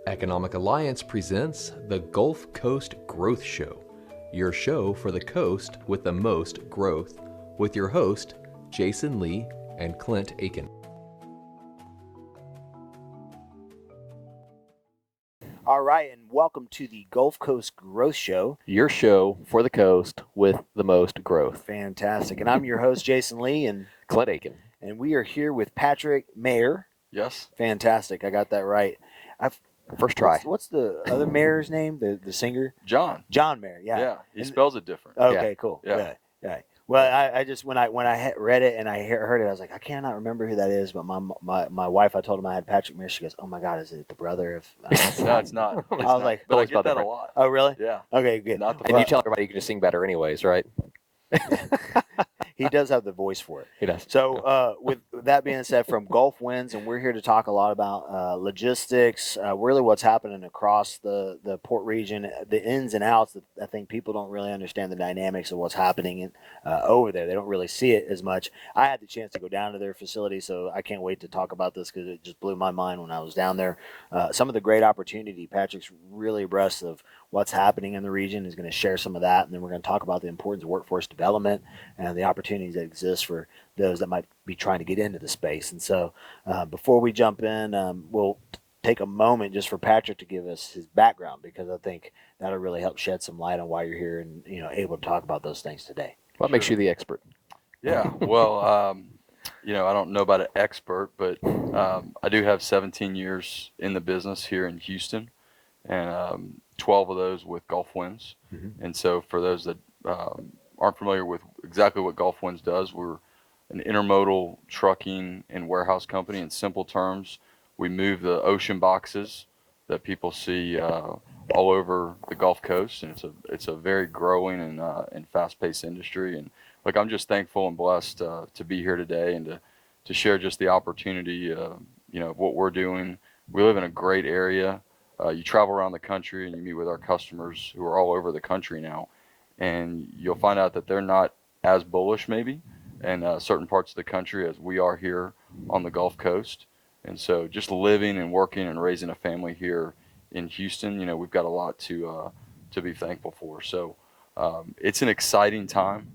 Economic Alliance presents the Gulf Coast Growth Show, your show for the coast with the most growth, with your host, Jason Lee and Clint Akin. All right, and welcome to the Gulf Coast Growth Show. Your show for the coast with the most growth. Fantastic. And I'm your host, Jason Lee, and Clint Akin. we are here with Patrick Maher. Yes. Fantastic. I got that right. First try. What's the other Mayor's name, the singer? John. John Maher, yeah. Yeah, he spells it different. Okay, Yeah. cool. Yeah. Yeah. Well, I just when I read it and I heard it, I was like, I cannot remember who that is. But my wife, I told him I had Patrick Maher. She goes, "Oh my God, is it the brother of?" No, it's not. I was like, but I always get that different. a lot. "Oh, really? Yeah. Okay, good." Not the And you tell everybody you can just sing better anyways, right? He does have the voice for it. He does. So, with that being said, from Gulf Winds, and we're here to talk a lot about logistics, really what's happening across the port region, the ins and outs. That I think people don't really understand the dynamics of what's happening over there. They don't really see it as much. I had the chance to go down to their facility, so I can't wait to talk about this because it just blew my mind when I was down there. Some of the great opportunity. Patrick's really abreast of what's happening in the region. He's going to share some of that, and then we're going to talk about the importance of workforce development and the opportunities that exist for those that might be trying to get into the space. And so before we jump in, we'll take a moment just for Patrick to give us his background, because I think that'll really help shed some light on why you're here and able to talk about those things today. What makes you the expert? Yeah. Well, I don't know about an expert, but I do have 17 years in the business here in Houston, and 12 of those with Gulf Winds. Mm-hmm. And so for those that aren't familiar with exactly what Gulf Winds does, we're an intermodal trucking and warehouse company. In simple terms, we move the ocean boxes that people see all over the Gulf Coast, and it's a very growing and fast-paced industry. And like, I'm just thankful and blessed to be here today and to share just the opportunity, of what we're doing. We live in a great area. You travel around the country and you meet with our customers who are all over the country now, and you'll find out that they're not as bullish maybe in certain parts of the country as we are here on the Gulf Coast. And so just living and working and raising a family here in Houston, we've got a lot to be thankful for. So it's an exciting time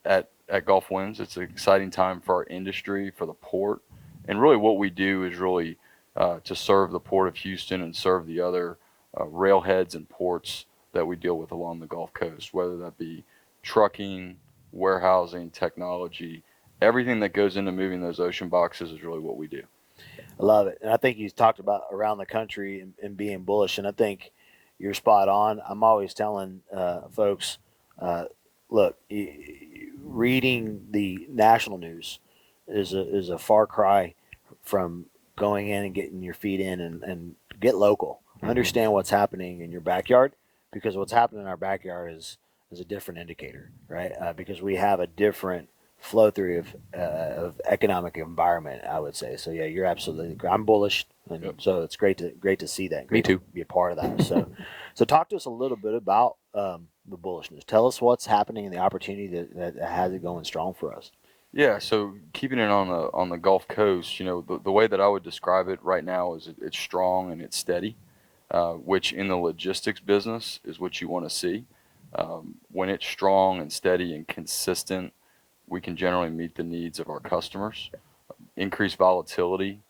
at Gulf Winds. It's an exciting time for our industry, for the port, and really what we do is really to serve the Port of Houston and serve the other railheads and ports that we deal with along the Gulf Coast, whether that be trucking, warehousing, technology. Everything that goes into moving those ocean boxes is really what we do. I love it. And I think he's talked about around the country and being bullish. And I think you're spot on. I'm always telling folks, look, reading the national news is a far cry from going in and getting your feet in and get local. Mm-hmm. Understand what's happening in your backyard, because what's happening in our backyard is a different indicator, right? Because we have a different flow through of economic environment, I would say. So yeah, you're absolutely correct. I'm bullish, and Yep. So it's great to see that. Me too. To be a part of that. So talk to us a little bit about the bullishness. Tell us what's happening and the opportunity that has it going strong for us. Yeah, so keeping it on the Gulf Coast, the way that I would describe it right now is it's strong and it's steady, which in the logistics business is what you want to see. When it's strong and steady and consistent, we can generally meet the needs of our customers. Increased volatility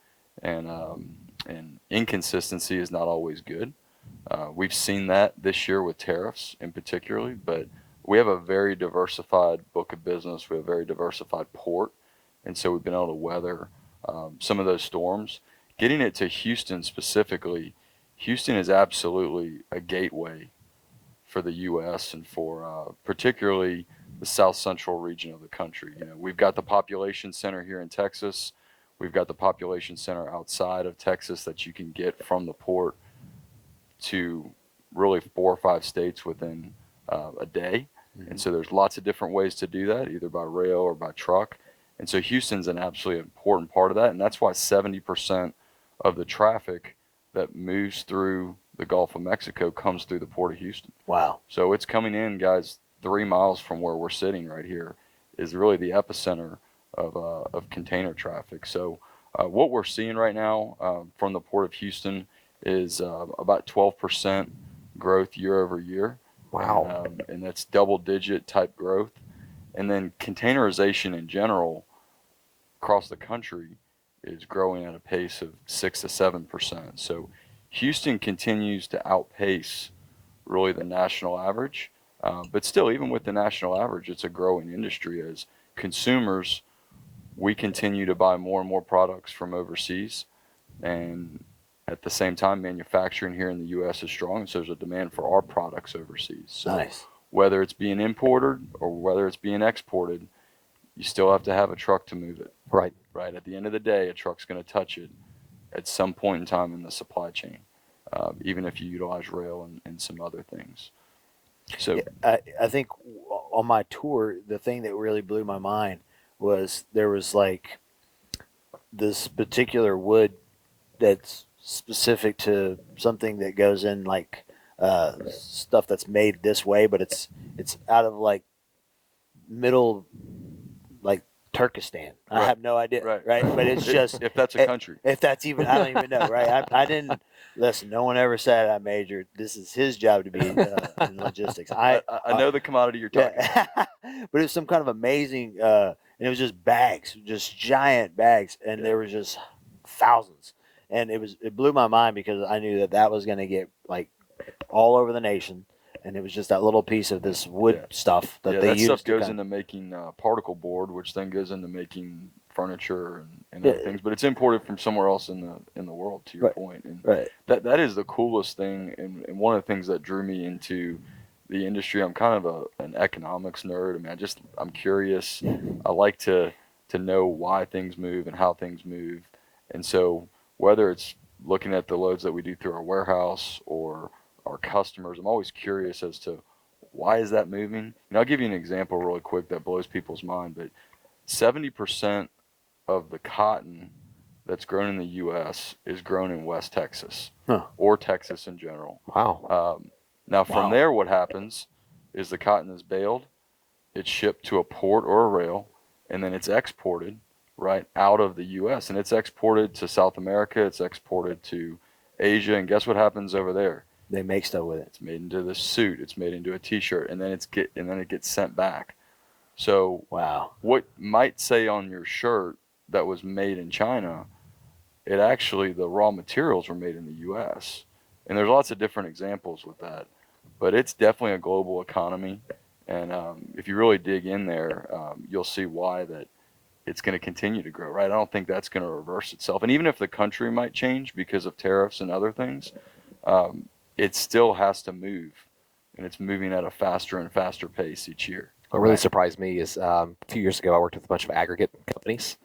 and inconsistency is not always good. We've seen that this year with tariffs in particular, but we have a very diversified book of business. We have a very diversified port, and so we've been able to weather some of those storms. Getting it to Houston specifically, Houston is absolutely a gateway for the U.S. and for particularly the south central region of the country. We've got the population center here in Texas. We've got the population center outside of Texas that you can get from the port to really 4 or 5 states within a day. Mm-hmm. And so there's lots of different ways to do that, either by rail or by truck. And so Houston's an absolutely important part of that. And that's why 70% of the traffic that moves through the Gulf of Mexico comes through the Port of Houston. Wow. So it's coming in, guys, 3 miles from where we're sitting right here is really the epicenter of container traffic. So what we're seeing right now from the Port of Houston is about 12% growth year over year. Wow. And that's double-digit type growth. And then containerization in general across the country is growing at a pace of 6 to 7%. So Houston continues to outpace really the national average. But still, even with the national average, it's a growing industry as consumers, we continue to buy more and more products from overseas. And at the same time, manufacturing here in the U.S. is strong, so there's a demand for our products overseas. So Nice. whether it's being imported or whether it's being exported, you still have to have a truck to move it. Right. Right. At the end of the day, a truck's going to touch it at some point in time in the supply chain, even if you utilize rail and some other things. So I think on my tour, the thing that really blew my mind was there was like this particular wood that's specific to something that goes in like stuff that's made this way, but it's out of like middle like Turkestan. I Right. have no idea, Right. right? But it's just if that's a country. if that's even I don't even know, right? I didn't listen. No one ever said I majored. This is his job to be in logistics. I know the commodity you're talking about. Yeah. But it was some kind of amazing, and it was just bags, just giant bags, and Yeah. there was just thousands, and it blew my mind because I knew that was going to get like all over the nation, and it was just that little piece of this wood Yeah. stuff that they that use. stuff to goes kind into making particle board, which then goes into making furniture and Yeah. other things. But it's imported from somewhere else in the world. To your Right. point, and right. that is the coolest thing, and one of the things that drew me into the industry. I'm kind of an economics nerd. I mean, I'm curious. I like to know why things move and how things move, and so whether it's looking at the loads that we do through our warehouse or our customers, I'm always curious as to why is that moving. And I'll give you an example really quick that blows people's mind. But 70% of the cotton that's grown in the U.S. is grown in West Texas Huh. or Texas in general. Wow. Now, from Wow. there, what happens is the cotton is baled, it's shipped to a port or a rail, and then it's exported right out of the U.S. And it's exported to South America, it's exported to Asia, and guess what happens over there? They make stuff with it. It's made into this suit, it's made into a T-shirt, and then it gets sent back. So Wow. what might say on your shirt that was made in China, it actually, the raw materials were made in the U.S. And there's lots of different examples with that, but it's definitely a global economy. And if you really dig in there, you'll see why that it's going to continue to grow, right? I don't think that's going to reverse itself. And even if the country might change because of tariffs and other things, it still has to move, and it's moving at a faster and faster pace each year. What really surprised me is a few years ago I worked with a bunch of aggregate companies,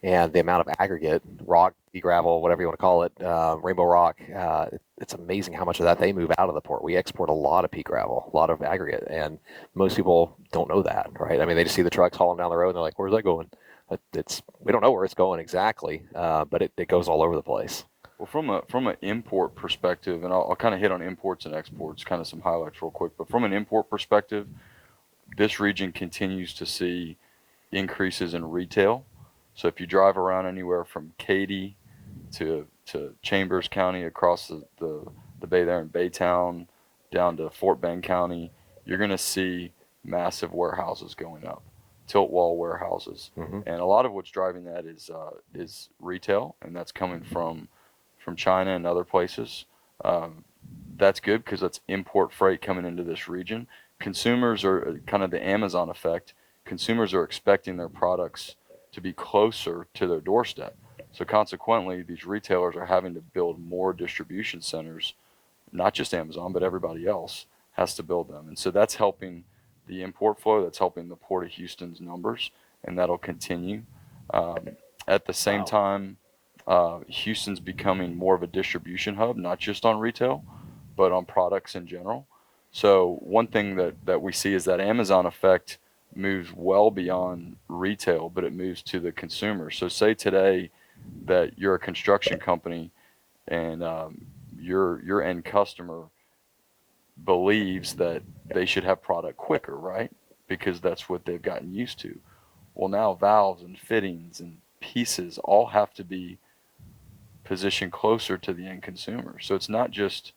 and the amount of aggregate, rock, pea gravel, whatever you want to call it, rainbow rock, it's amazing how much of that they move out of the port. We export a lot of pea gravel, a lot of aggregate, and most people don't know that, right? I mean, they just see the trucks hauling down the road, and they're like, where's that going? We don't know where it's going exactly, but it goes all over the place. Well, from an import perspective, and I'll kind of hit on imports and exports, kind of some highlights real quick. But from an import perspective, this region continues to see increases in retail. So if you drive around anywhere from Katy to Chambers County, across the bay there in Baytown, down to Fort Bend County, you're going to see massive warehouses going up, tilt wall warehouses. Mm-hmm. And a lot of what's driving that is retail, and that's coming from China and other places. That's good because that's import freight coming into this region. Consumers are kind of the Amazon effect. Consumers are expecting their products to be closer to their doorstep. So consequently, these retailers are having to build more distribution centers. Not just Amazon, but everybody else has to build them. And so that's helping the import flow. That's helping the Port of Houston's numbers, and that'll continue. At the same time, Houston's becoming more of a distribution hub, not just on retail, but on products in general. So one thing that we see is that Amazon effect moves well beyond retail, but it moves to the consumer. So say today that you're a construction company and your end customer believes that they should have product quicker, right? Because that's what they've gotten used to. Well, now valves and fittings and pieces all have to be positioned closer to the end consumer. So it's not just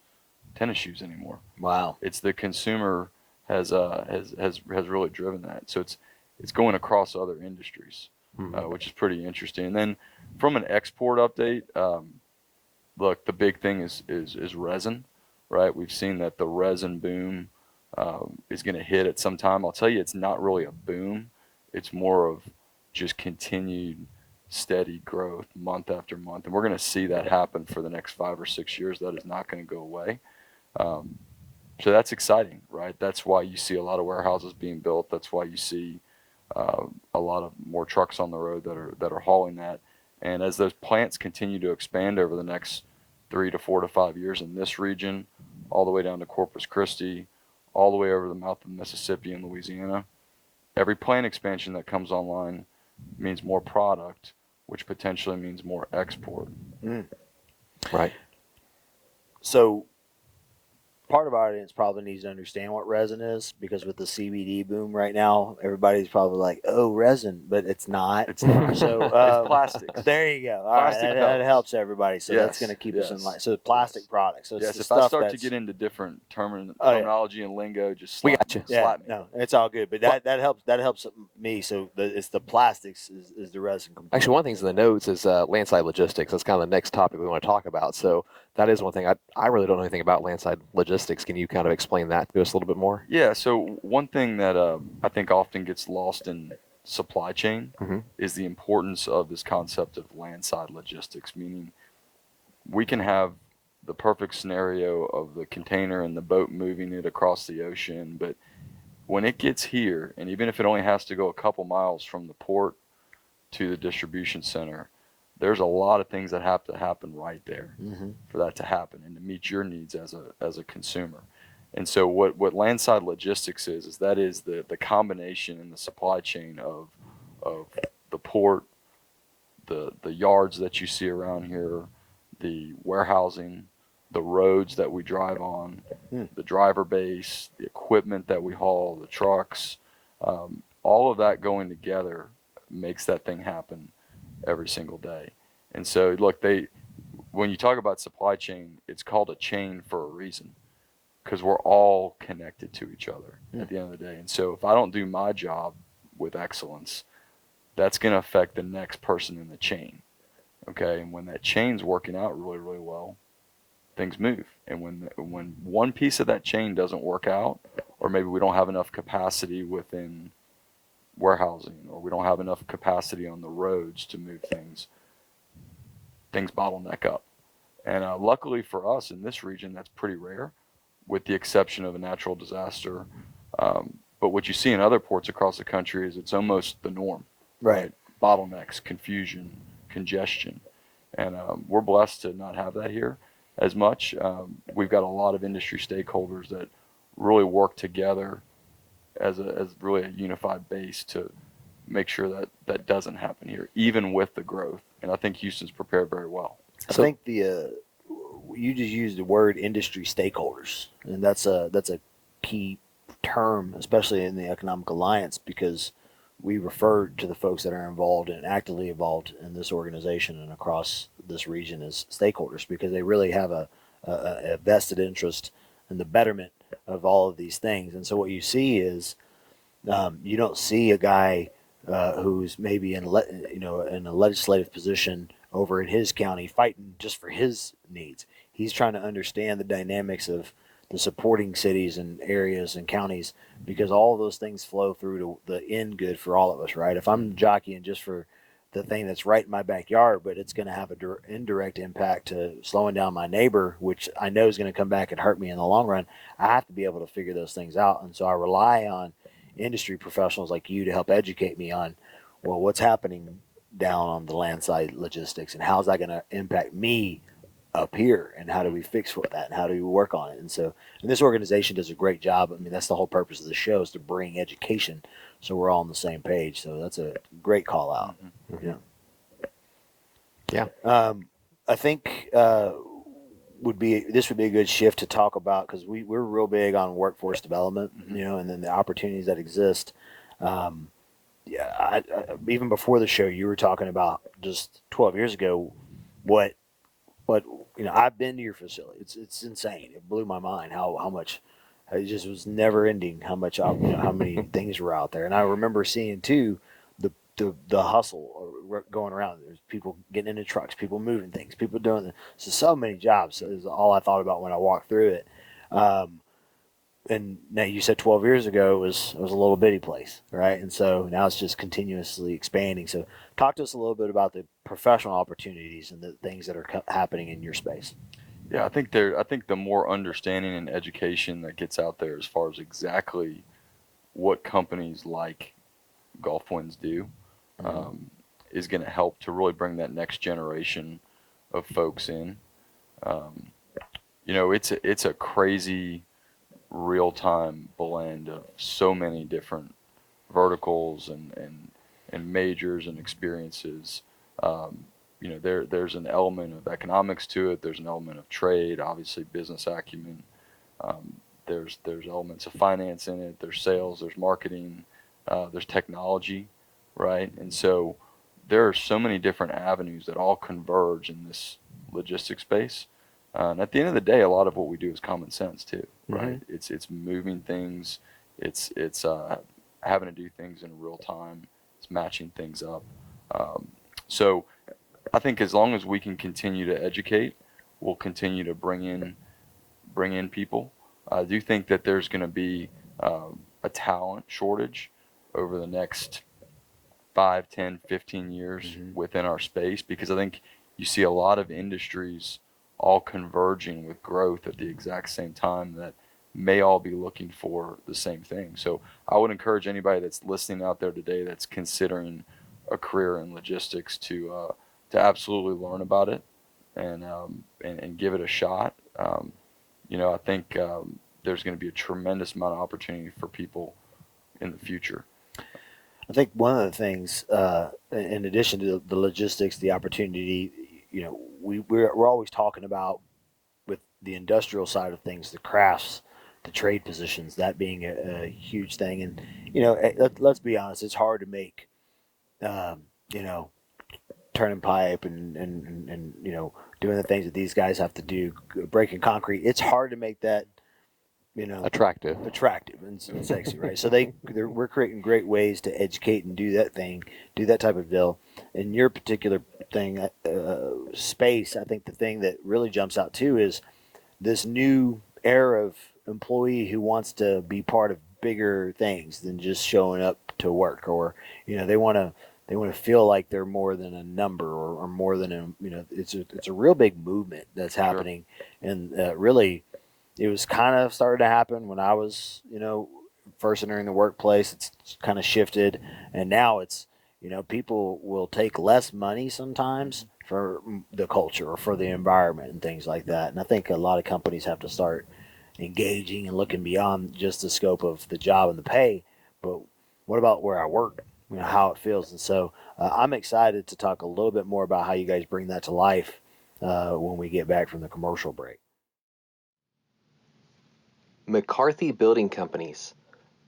tennis shoes anymore. Wow. It's the consumer has really driven that. So it's going across other industries, which is pretty interesting. And then from an export update, look, the big thing is resin, right? We've seen that the resin boom is going to hit at some time. I'll tell you, it's not really a boom. It's more of just continued steady growth month after month. And we're going to see that happen for the next 5 or 6 years. That is not going to go away. So that's exciting, right? That's why you see a lot of warehouses being built. That's why you see a lot of more trucks on the road that are hauling that. And as those plants continue to expand over the next 3 to 4 to 5 years in this region, all the way down to Corpus Christi, all the way over the mouth of Mississippi and Louisiana, every plant expansion that comes online means more product, which potentially means more export. Right. So part of our audience probably needs to understand what resin is, because with the CBD boom right now, everybody's probably like, "Oh, resin," but it's not. It's not. So It's plastics. there you go. All right, Plastic that helps. helps everybody. So that's Yes, going to keep us in yes, line. So plastic yes. products. So it's Yes, the if I stuff start to that's- get into different Oh, yeah. terminology and lingo, just We slap, got you. yeah, slap me. no, it's all good. But that helps. That helps me. So it's the plastics is the resin component. Actually, one of the things in the notes is landside logistics. That's kind of the next topic we want to talk about. So that is one thing. I really don't know anything about landside logistics. Can you kind of explain that to us a little bit more? Yeah, so one thing that I think often gets lost in supply chain is the importance of this concept of landside logistics, meaning we can have the perfect scenario of the container and the boat moving it across the ocean, but when it gets here, and even if it only has to go a couple miles from the port to the distribution center, there's a lot of things that have to happen right there for that to happen and to meet your needs as a consumer. And so what landside logistics is that is the combination in the supply chain of the port, the yards that you see around here, the warehousing, the roads that we drive on, the driver base, the equipment that we haul, the trucks, all of that going together makes that thing happen every single day. And so look, when you talk about supply chain, it's called a chain for a reason, because we're all connected to each other at the end of the day. And so if I don't do my job with excellence, that's going to affect the next person in the chain. Okay, and when that chain's working out really, really well, things move. And when one piece of that chain doesn't work out, or maybe we don't have enough capacity within warehousing, or we don't have enough capacity on the roads to move things bottleneck up. And luckily for us in this region, that's pretty rare, with the exception of a natural disaster. But what you see in other ports across the country is it's almost the norm. Right. Bottlenecks, confusion, congestion. And we're blessed to not have that here as much. We've got a lot of industry stakeholders that really work together as really a unified base to make sure that doesn't happen here, even with the growth. And I think Houston's prepared very well. I think you just used the word industry stakeholders, and that's a key term, especially in the Economic Alliance, because we refer to the folks that are involved and actively involved in this organization and across this region as stakeholders, because they really have a vested interest in the betterment of all of these things. And so what you see is you don't see a guy who's maybe in a legislative position over in his county fighting just for his needs. He's trying to understand the dynamics of the supporting cities and areas and counties, because all of those things flow through to the end good for all of us, right? If I'm jockeying just for the thing that's right in my backyard, but it's going to have an indirect impact to slowing down my neighbor, which I know is going to come back and hurt me in the long run, I have to be able to figure those things out. And so I rely on industry professionals like you to help educate me on, well, what's happening down on the landside logistics and how's that going to impact me up here, and how do we fix what that, and how do we work on it? And so, and this organization does a great job. I mean, that's the whole purpose of the show, is to bring education so we're all on the same page. So that's a great call out. Yeah. I think this would be a good shift to talk about, because we're real big on workforce development, and then the opportunities that exist. Even before the show, you were talking about just 12 years ago what But I've been to your facility. It's insane. It blew my mind how much. It just was never ending how much how many things were out there. And I remember seeing too the hustle going around. There's people getting into trucks, people moving things, people doing so many jobs. So is all I thought about when I walked through it. Um, and now you said 12 years ago it was a little bitty place, right? And so now it's just continuously expanding. So talk to us a little bit about the professional opportunities and the things that are happening in your space. Yeah, I think the more understanding and education that gets out there as far as exactly what companies like Golf Winds do, um, is going to help to really bring that next generation of folks in. Um, it's a crazy real time blend of so many different verticals and majors and experiences. Um, there's an element of economics to it. There's an element of trade, obviously business acumen. There's elements of finance in it. There's sales. There's marketing. There's technology, right? And so there are so many different avenues that all converge in this logistics space. And at the end of the day, a lot of what we do is common sense too, right? Mm-hmm. It's moving things. It's having to do things in real time. It's matching things up. Um, so I think as long as we can continue to educate, we'll continue to bring in people. I do think that there's going to be a talent shortage over the next 5, 10, 15 years Mm-hmm. within our space, because I think you see a lot of industries all converging with growth at the exact same time that may all be looking for the same thing. So I would encourage anybody that's listening out there today that's considering a career in logistics to absolutely learn about it and give it a shot. I think there's going to be a tremendous amount of opportunity for people in the future. I think one of the things, in addition to the logistics, the opportunity, we're always talking about with the industrial side of things, the crafts, the trade positions, that being a huge thing. And let's be honest, it's hard to make, um, you know, turning pipe and doing the things that these guys have to do, breaking concrete. It's hard to make that Attractive. attractive and sexy, right? So we're creating great ways to educate and do that type of deal. In your particular thing, space, I think the thing that really jumps out too is this new era of employee who wants to be part of bigger things than just showing up to work, or they want to feel like they're more than a number, or more than it's a real big movement that's Sure. happening. And really it was kind of started to happen when I was, first entering the workplace. It's kind of shifted, and now it's, people will take less money sometimes for the culture or for the environment and things like that. And I think a lot of companies have to start engaging and looking beyond just the scope of the job and the pay, but what about where I work? How it feels. And so I'm excited to talk a little bit more about how you guys bring that to life when we get back from the commercial break. McCarthy Building Companies.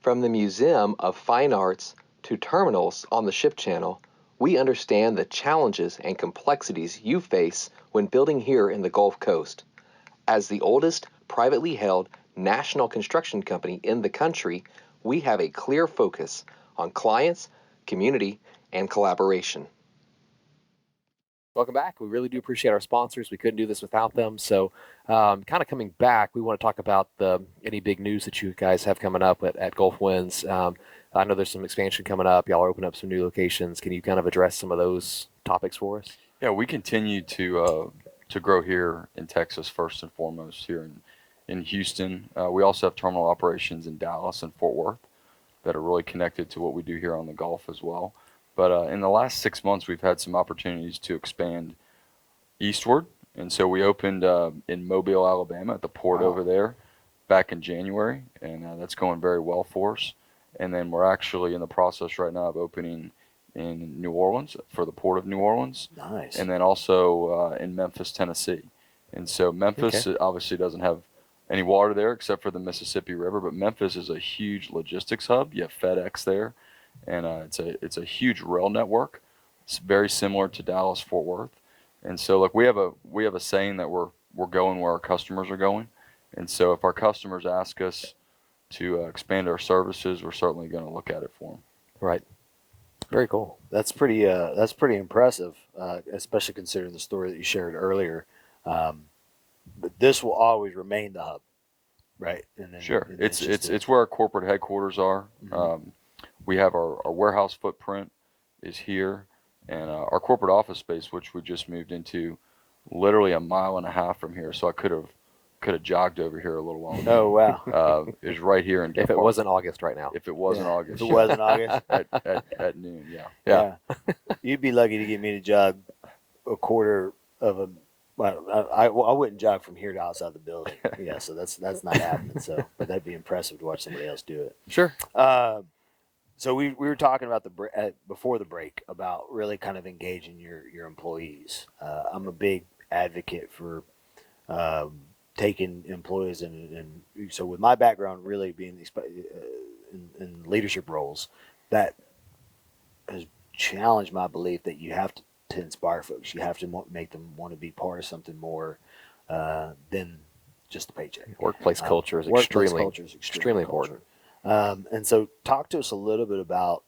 From the Museum of Fine Arts to terminals on the ship channel, we understand the challenges and complexities you face when building here in the Gulf Coast. As the oldest privately held national construction company in the country, we have a clear focus on clients, community, and collaboration. Welcome back. We really do appreciate our sponsors. We couldn't do this without them. So, kind of coming back, we want to talk about any big news that you guys have coming up at Gulf Winds. I know there's some expansion coming up. Y'all are opening up some new locations. Can you kind of address some of those topics for us? Yeah, we continue to grow here in Texas first and foremost here in Houston. We also have terminal operations in Dallas and Fort Worth that are really connected to what we do here on the Gulf as well. But in the last 6 months, we've had some opportunities to expand eastward, and so we opened in Mobile, Alabama, at the port over there back in January, and that's going very well for us. And then we're actually in the process right now of opening in New Orleans for the port of New Orleans, Nice. and then also in Memphis, Tennessee. And so Memphis obviously doesn't have any water there except for the Mississippi River, but Memphis is a huge logistics hub. You have FedEx there, and it's a huge rail network. It's very similar to Dallas Fort Worth, And so, like, we have a saying that we're going where our customers are going. And so, if our customers ask us to expand our services, we're certainly going to look at it for them. Right. Very cool. That's pretty impressive, especially considering the story that you shared earlier. But this will always remain the hub, right? And then, Sure, and then it's where our corporate headquarters are. Mhm. We have our warehouse footprint is here, and our corporate office space, which we just moved into, literally a mile and a half from here. So I could have jogged over here a little while Oh ago. wow! Is right here in. If it wasn't August right now. If it wasn't Yeah, August. if it wasn't August, at noon, yeah. Yeah. You'd be lucky to get me to jog a quarter of a. Well, I wouldn't jog from here to outside the building. Yeah, so that's not happening. So, but that'd be impressive to watch somebody else do it. Sure. So we were talking about before the break about really kind of engaging your employees. I'm a big advocate for taking employees and so with my background really being in leadership roles, that has challenged my belief that you have to inspire folks. You have to make them want to be part of something more than just the paycheck. Workplace culture is Workplace extremely, culture is extremely important. And so talk to us a little bit about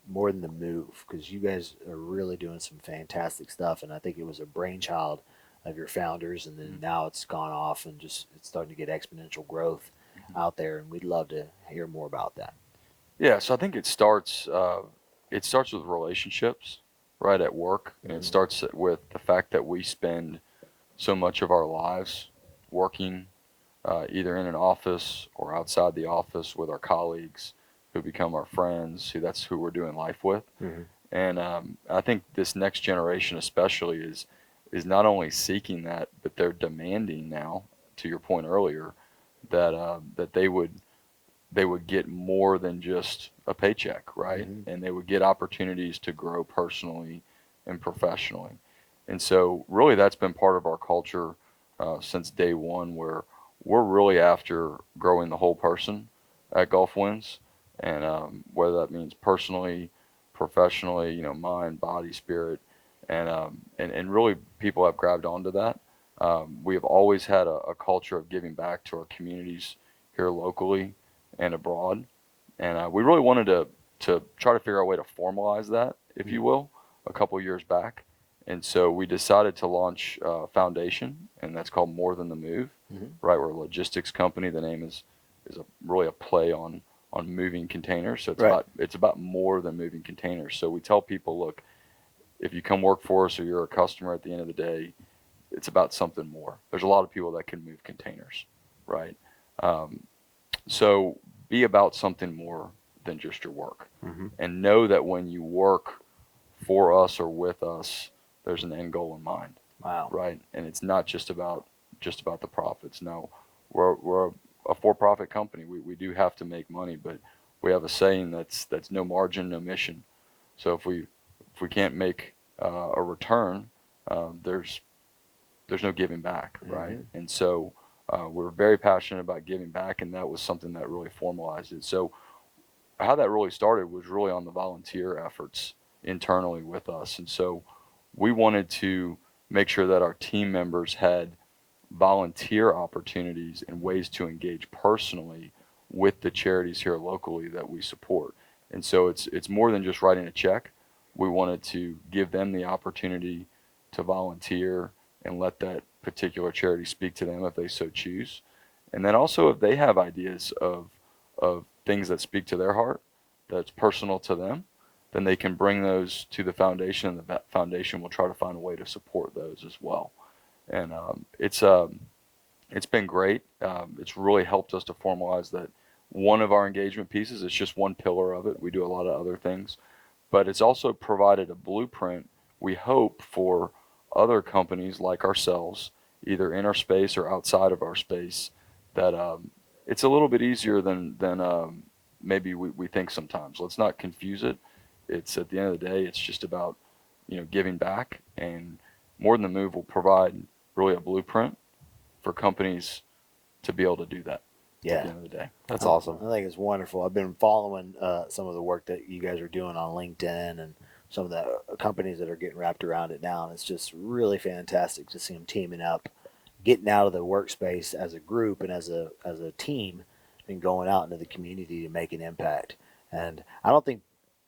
More Than the Move, because you guys are really doing some fantastic stuff. And I think it was a brainchild of your founders. And then now it's gone off and it's starting to get exponential growth out there. And we'd love to hear more about that. Yeah, so I think it starts with relationships, right, at work. And it starts with the fact that we spend so much of our lives working either in an office or outside the office with our colleagues who become our friends, that's who we're doing life with. And I think this next generation especially is not only seeking that, but they're demanding now, to your point earlier, that they would get more than just a paycheck, right? And they would get opportunities to grow personally and professionally. And so really that's been part of our culture since day one, where we're really after growing the whole person at Gulf Winds, and whether that means personally, professionally, mind, body, spirit, and really people have grabbed onto that. We have always had a culture of giving back to our communities here locally and abroad, and we really wanted to try to figure out a way to formalize that, if you will, a couple years back. And so we decided to launch a foundation, and that's called More Than the Move. Right, we're a logistics company. The name is really a play on moving containers. So it's about more than moving containers. So we tell people, look, if you come work for us or you're a customer, at the end of the day, it's about something more. There's a lot of people that can move containers, right? So be about something more than just your work, and know that when you work for us or with us, there's an end goal in mind. Wow. Right, and it's not just about the profits. No, we're a for-profit company. We do have to make money, but we have a saying that's no margin, no mission. So if we can't make a return, there's no giving back, right? And so we're very passionate about giving back, and that was something that really formalized it. So how that really started was really on the volunteer efforts internally with us, and so we wanted to make sure that our team members had volunteer opportunities and ways to engage personally with the charities here locally that we support. And so it's more than just writing a check. We wanted to give them the opportunity to volunteer and let that particular charity speak to them if they so choose. And then also, if they have ideas of things that speak to their heart, that's personal to them, then they can bring those to the foundation, and the foundation will try to find a way to support those as well. And it's been great. It's really helped us to formalize that one of our engagement pieces. It's just one pillar of it. We do a lot of other things, but it's also provided a blueprint, we hope, for other companies like ourselves, either in our space or outside of our space, that it's a little bit easier than maybe we think sometimes. Let's not confuse it. It's, at the end of the day, it's just about giving back, and More Than the Move will provide really a blueprint for companies to be able to do that. Yeah. At the end of the day. That's awesome. I think it's wonderful. I've been following some of the work that you guys are doing on LinkedIn and some of the companies that are getting wrapped around it now. And it's just really fantastic to see them teaming up, getting out of the workspace as a group and as a team, and going out into the community to make an impact. And I don't think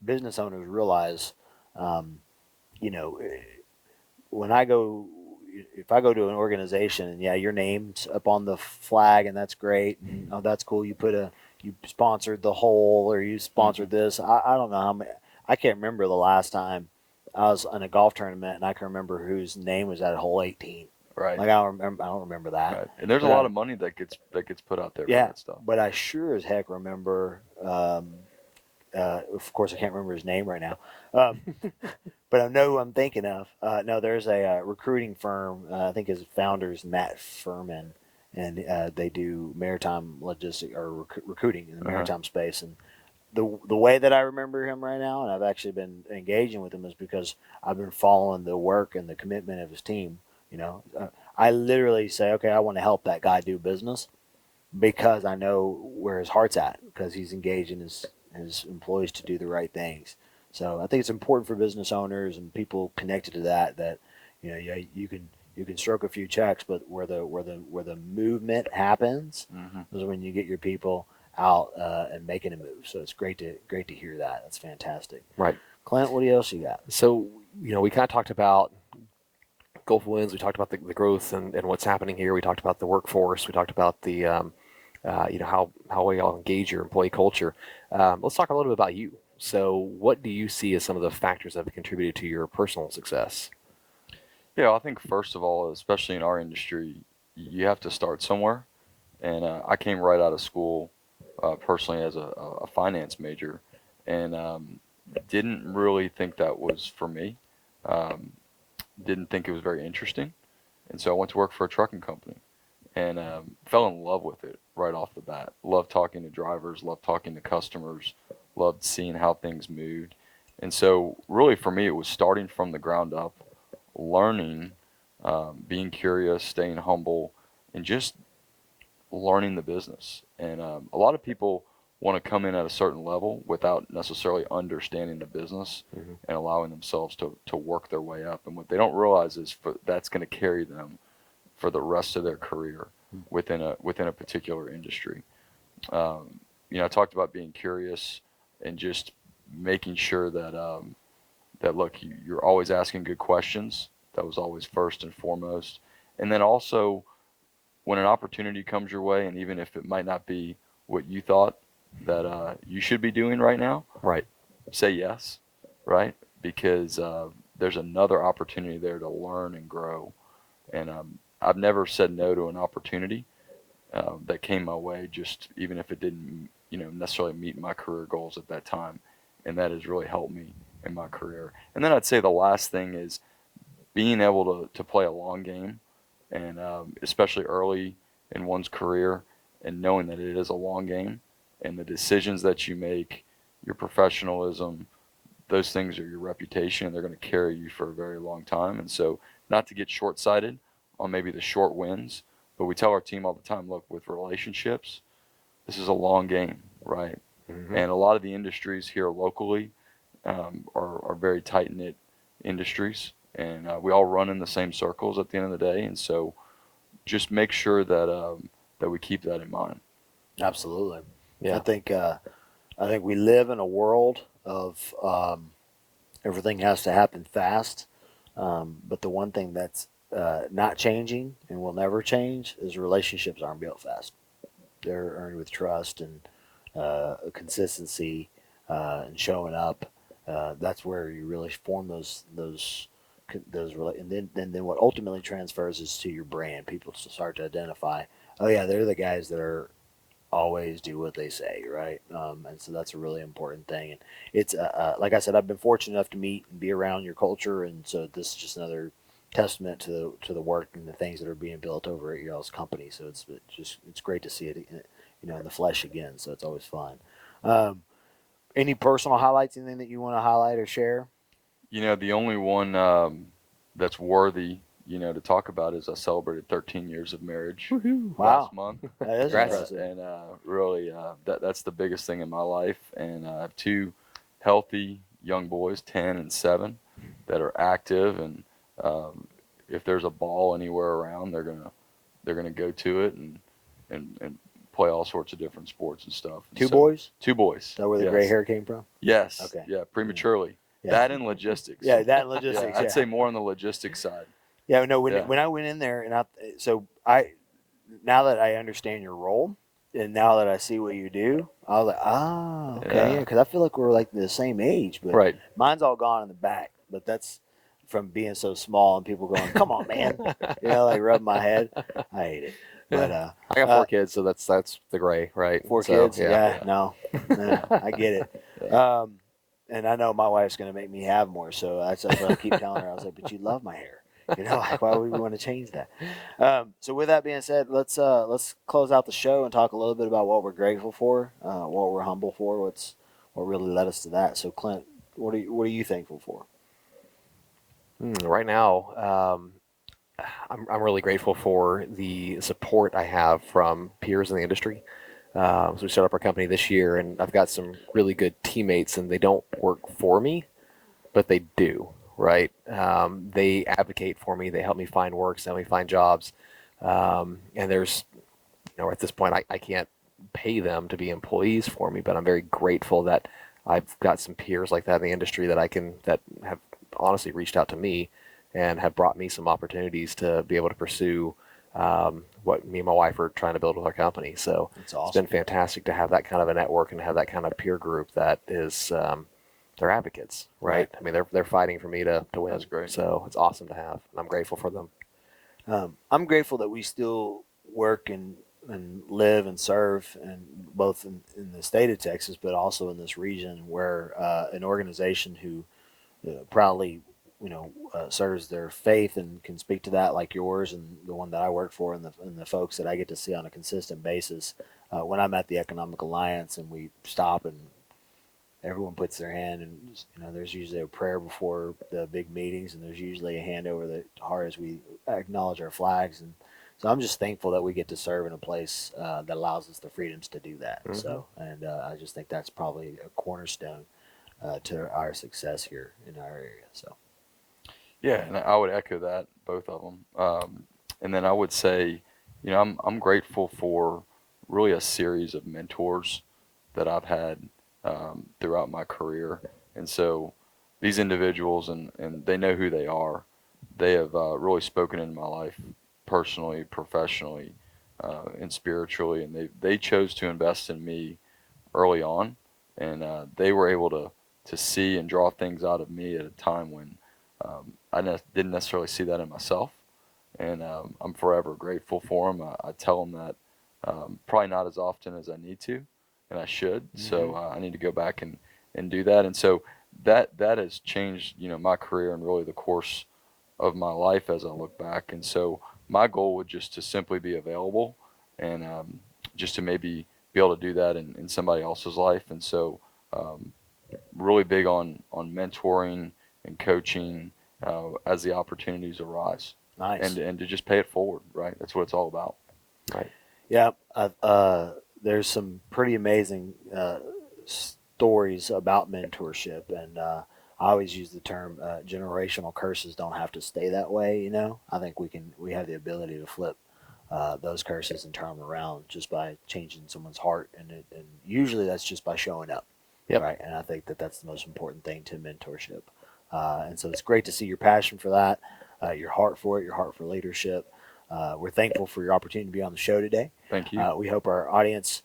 business owners realize, you know, when I go, if I go to an organization and yeah, your name's up on the flag and that's great, and oh, that's cool. You sponsored the whole, or you sponsored this. I don't know how many. I can't remember the last time I was in a golf tournament and I can remember whose name was at hole 18. Right. Like I don't remember that. Right. And there's a But lot of money that gets put out there for yeah, that stuff. but I sure as heck remember. Of course, I can't remember his name right now, but I know who I'm thinking of. No, there's a recruiting firm. I think his founder is Matt Furman, and they do maritime logistic or recruiting in the maritime space. And the way that I remember him right now, and I've actually been engaging with him, is because I've been following the work and the commitment of his team. You know, I literally say, okay, I want to help that guy do business because I know where his heart's at, because he's engaging his employees to do the right things. So I think it's important for business owners and people connected to that you know, yeah, you can stroke a few checks, but where the movement happens is when you get your people out and making a move. So it's great to hear that. That's fantastic. Right. Clint, what else you got? So, we kind of talked about Gulf Winds. We talked about the growth and what's happening here. We talked about the workforce. We talked about the, how we all engage your employee culture. Let's talk a little bit about you. So what do you see as some of the factors that have contributed to your personal success? Yeah, I think first of all, especially in our industry, you have to start somewhere. And I came right out of school personally as a finance major, and didn't really think that was for me. Didn't think it was very interesting. And so I went to work for a trucking company and fell in love with it right off the bat. Loved talking to drivers, loved talking to customers, loved seeing how things moved. And so really for me, it was starting from the ground up, learning, being curious, staying humble, and just learning the business. And a lot of people want to come in at a certain level without necessarily understanding the business and allowing themselves to work their way up. And what they don't realize is that's going to carry them for the rest of their career within a particular industry. I talked about being curious and just making sure that that look, you're always asking good questions. That was always first and foremost. And then also, when an opportunity comes your way, and even if it might not be what you thought that you should be doing right now, Right. say yes, right? Because there's another opportunity there to learn and grow. And I've never said no to an opportunity that came my way, just even if it didn't, necessarily meet my career goals at that time. And that has really helped me in my career. And then I'd say the last thing is being able to play a long game, and especially early in one's career, and knowing that it is a long game, and the decisions that you make, your professionalism, those things are your reputation, and they're going to carry you for a very long time. And so not to get short-sighted on maybe the short wins, but we tell our team all the time, look, with relationships, this is a long game, right? And a lot of the industries here locally are very tight-knit industries, and we all run in the same circles at the end of the day. And so just make sure that that we keep that in mind. Absolutely. Yeah. I think we live in a world of everything has to happen fast. But the one thing that's not changing and will never change is relationships aren't built fast. They're earned with trust and consistency and showing up. That's where you really form those and then what ultimately transfers is to your brand. People start to identify, oh yeah, they're the guys that are always do what they say, right? And so that's a really important thing. And it's like I said, I've been fortunate enough to meet and be around your culture, and so this is just another testament to the work and the things that are being built over at y'all's company. So it's great to see it, in the flesh again. So it's always fun. Any personal highlights? Anything that you want to highlight or share? The only one that's worthy, to talk about is I celebrated 13 years of marriage Wow, last month. that is Congrats. impressive. And really, that's the biggest thing in my life. And I have two healthy young boys, 10 and 7, that are active, and if there's a ball anywhere around, they're gonna go to it and play all sorts of different sports and stuff. And Two boys? 2 boys. Is that where the yes. gray hair came from? Yes. Okay. Yeah, prematurely. Yeah. That and logistics. Yeah, that and logistics. Yeah, I'd say more on the logistics side. Yeah, no. When Yeah. when I went in there, and now that I understand your role, and now that I see what you do, I was like, okay, Yeah. because I feel like we're like the same age, but Right. mine's all gone in the back. But that's from being so small and people going, "Come on, man," like rubbing my head. I hate it. But I got 4 kids, so that's the gray, right? 4 So, kids, no, I get it. And I know my wife's going to make me have more, so that's what I keep telling her. I was like, "But you love my hair, like why would we want to change that?" So with that being said, let's close out the show and talk a little bit about what we're grateful for, what we're humble for, what really led us to that. So Clint, what are you thankful for? Right now, I'm really grateful for the support I have from peers in the industry. So we started up our company this year, and I've got some really good teammates, and they don't work for me, but they do, right? They advocate for me. They help me find work, help me find jobs. And there's, at this point, I can't pay them to be employees for me, but I'm very grateful that I've got some peers like that in the industry that have honestly reached out to me and have brought me some opportunities to be able to pursue what me and my wife are trying to build with our company. So That's awesome. It's been fantastic to have that kind of a network and have that kind of peer group that is they're advocates, right? I mean, they're fighting for me to win. That's great. So it's awesome to have, and I'm grateful for them. I'm grateful that we still work and live and serve, and both in the state of Texas, but also in this region where an organization who proudly serves their faith and can speak to that, like yours and the one that I work for, and the folks that I get to see on a consistent basis. When I'm at the Economic Alliance and we stop and everyone puts their hand, and there's usually a prayer before the big meetings, and there's usually a hand over the heart as we acknowledge our flags. And so I'm just thankful that we get to serve in a place that allows us the freedoms to do that. Mm-hmm. So, and I just think that's probably a cornerstone to our success here in our area. So. Yeah, and I would echo that, both of them. And then I would say, I'm grateful for really a series of mentors that I've had throughout my career. And so these individuals, and they know who they are. They have really spoken into my life personally, professionally, and spiritually. And they chose to invest in me early on. And they were able to see and draw things out of me at a time when I didn't necessarily see that in myself, and I'm forever grateful for them. I tell them that probably not as often as I need to, and I should. Mm-hmm. So I need to go back and do that. And so that has changed, my career and really the course of my life as I look back. And so my goal would just to simply be available, and just to maybe be able to do that in somebody else's life. And so really big on mentoring and coaching as the opportunities arise. Nice. And to just pay it forward, right? That's what it's all about. Right. Yeah. There's some pretty amazing stories about mentorship, and I always use the term generational curses don't have to stay that way. I think we have the ability to flip those curses and turn them around just by changing someone's heart, and usually that's just by showing up. Yep. Right. And I think that's the most important thing to mentorship. And so it's great to see your passion for that, your heart for it, your heart for leadership. We're thankful for your opportunity to be on the show today. Thank you. We hope our audience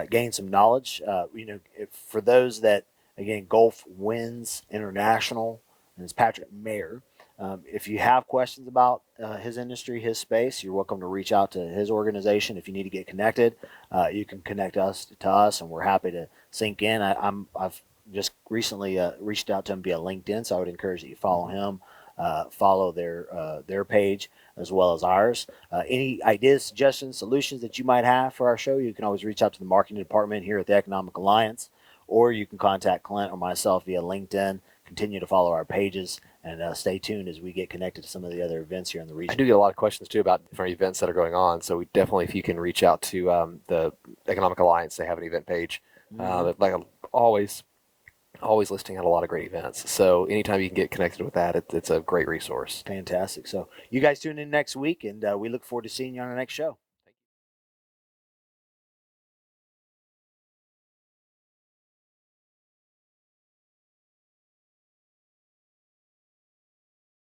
gained some knowledge. For those that, again, Gulf Winds International, and it's Patrick Maher. If you have questions about his industry, his space, you're welcome to reach out to his organization. If you need to get connected, you can connect us to us, and we're happy to sync in. I've just recently reached out to him via LinkedIn, so I would encourage that you follow him, follow their page as well as ours. Any ideas, suggestions, solutions that you might have for our show, you can always reach out to the marketing department here at the Economic Alliance, or you can contact Clint or myself via LinkedIn. Continue to follow our pages, and stay tuned as we get connected to some of the other events here in the region. I do get a lot of questions too about different events that are going on. So we definitely, if you can reach out to the Economic Alliance, they have an event page. Like always, always listing out a lot of great events. So anytime you can get connected with that, it's a great resource. Fantastic. So you guys tune in next week, and we look forward to seeing you on the next show.